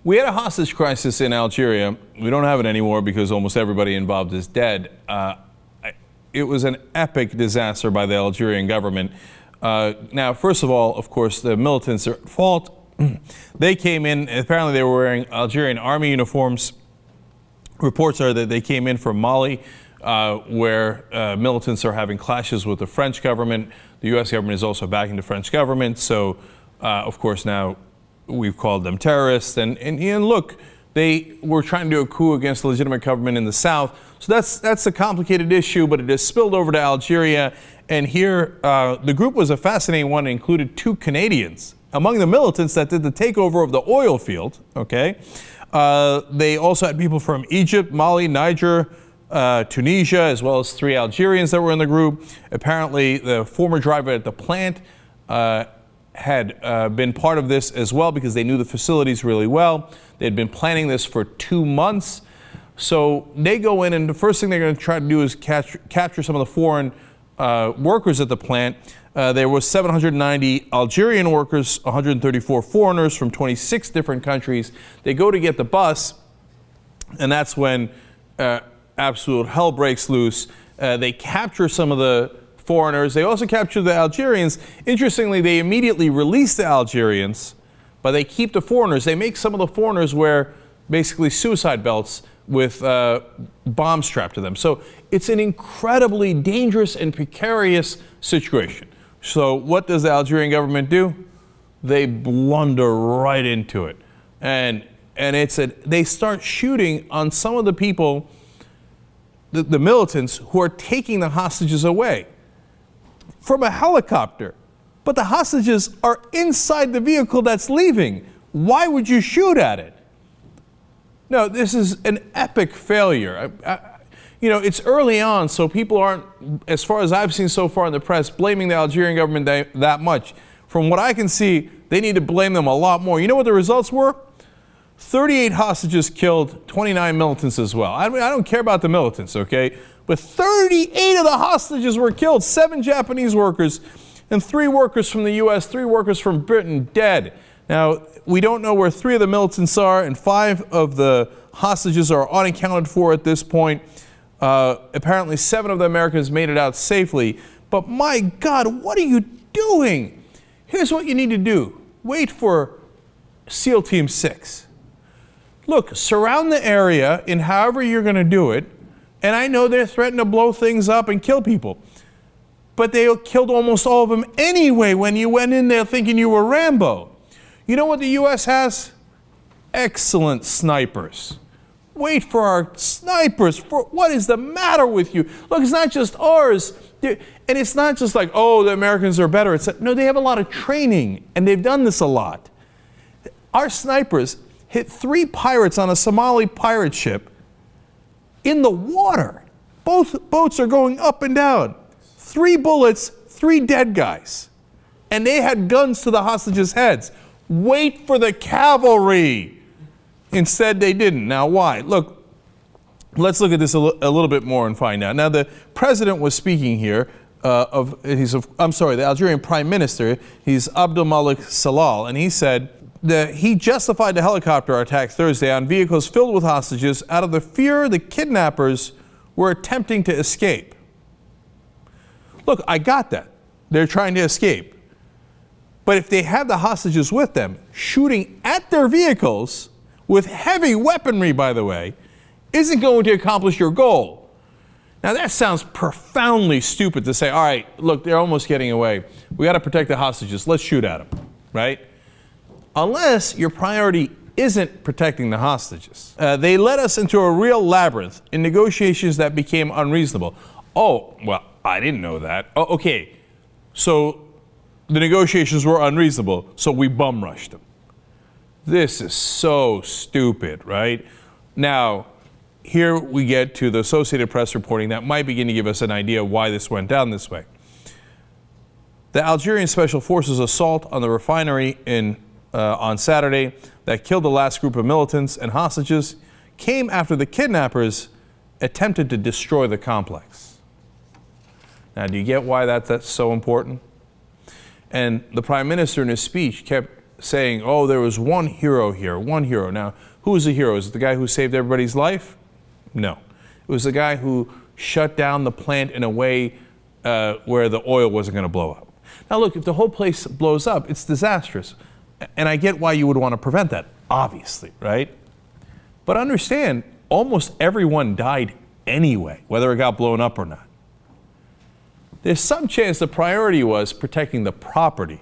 We had a hostage crisis in Algeria. We don't have it anymore because almost everybody involved is dead. It was an epic disaster by the Algerian government. Now, first of all, of course, the militants are at fault. They came in, apparently they were wearing Algerian army uniforms. Reports are that they came in from Mali, where militants are having clashes with the French government. The U.S. government is also backing the French government. So, of course, now we've called them terrorists. And look, they were trying to do a coup against the legitimate government in the south. So that's a complicated issue, but it has spilled over to Algeria. And here, the group was a fascinating one. It included 2 Canadians among the militants that did the takeover of the oil field. Okay, they also had people from Egypt, Mali, Niger, Tunisia, as well as 3 Algerians that were in the group. Apparently, the former driver at the plant had been part of this as well because they knew the facilities really well. They'd been planning this for 2 months. So they go in, and the first thing they're going to try to do is capture some of the foreign workers at the plant. There was 790 Algerian workers, 134 foreigners from 26 different countries. They go to get the bus, and that's when absolute hell breaks loose. They capture some of the foreigners. They also capture the Algerians. Interestingly, they immediately release the Algerians, but they keep the foreigners. They make some of the foreigners wear basically suicide belts with bombs strapped to them. So it's an incredibly dangerous and precarious situation. So what does the Algerian government do? They blunder right into it. And they start shooting on some of the people, the militants, who are taking the hostages away from a helicopter. But the hostages are inside the vehicle that's leaving. Why would you shoot at it? No, this is an epic failure. You know, it's early on, so people aren't, as far as I've seen so far in the press, blaming the Algerian government that much. From what I can see, they need to blame them a lot more. You know what the results were? 38 hostages killed, 29 militants as well. I don't care about the militants, okay? But 38 of the hostages were killed, 7 Japanese workers and 3 workers from the U.S., 3 workers from Britain dead. Now, we don't know where 3 of the militants are, and 5 of the hostages are unaccounted for at this point. Apparently 7 of the Americans made it out safely. But my God, what are you doing? Here's what you need to do. Wait for SEAL Team 6. Look, surround the area in however you're going to do it. And I know they're threatening to blow things up and kill people. But they killed almost all of them anyway when you went in there thinking you were Rambo. You know what the U.S. has? Excellent snipers. Wait for our snipers. What is the matter with you? Look, it's not just ours. And it's not just like, oh, the Americans are better. No, they have a lot of training, and they've done this a lot. Our snipers hit 3 pirates on a Somali pirate ship in the water. Both boats are going up and down. 3 bullets, 3 dead guys. And they had guns to the hostages' heads. Wait for the cavalry. Instead, they didn't. Now, why? Look, let's look at this a little bit more and find out. Now, the president was speaking here the Algerian prime minister. He's Abdul Malek Sallal, and he said that he justified the helicopter attack Thursday on vehicles filled with hostages out of the fear the kidnappers were attempting to escape. Look, I got that. They're trying to escape. But if they have the hostages with them, shooting at their vehicles with heavy weaponry, by the way, isn't going to accomplish your goal. Now, that sounds profoundly stupid to say, all right, look, they're almost getting away. We got to protect the hostages. Let's shoot at them, right? Unless your priority isn't protecting the hostages. They led us into a real labyrinth in negotiations that became unreasonable. Oh, well, I didn't know that. Oh, okay. So the negotiations were unreasonable, so we bum rushed them. This is so stupid, right? Now, here we get to the Associated Press reporting that might begin to give us an idea of why this went down this way. The Algerian Special Forces assault on the refinery on Saturday that killed the last group of militants and hostages came after the kidnappers attempted to destroy the complex. Now, do you get why that's so important? And the Prime Minister in his speech kept saying, oh, there was one hero here, one hero. Now, who was the hero? Is it the guy who saved everybody's life? No. It was the guy who shut down the plant in a way where the oil wasn't going to blow up. Now, look, if the whole place blows up, it's disastrous. And I get why you would want to prevent that, obviously, right? But understand, almost everyone died anyway, whether it got blown up or not. There's some chance the priority was protecting the property.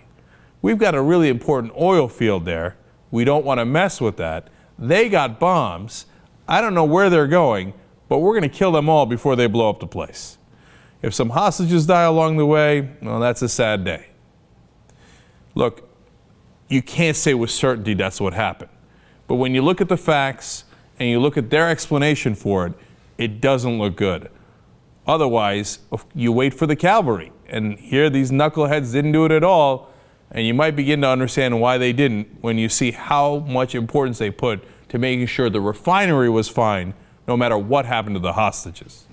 We've got a really important oil field there. We don't want to mess with that. They got bombs. I don't know where they're going, but we're going to kill them all before they blow up the place. If some hostages die along the way, well, that's a sad day. Look, you can't say with certainty that's what happened. But when you look at the facts and you look at their explanation for it, it doesn't look good. Otherwise, you wait for the cavalry. And here, these knuckleheads didn't do it at all. And you might begin to understand why they didn't when you see how much importance they put to making sure the refinery was fine, no matter what happened to the hostages.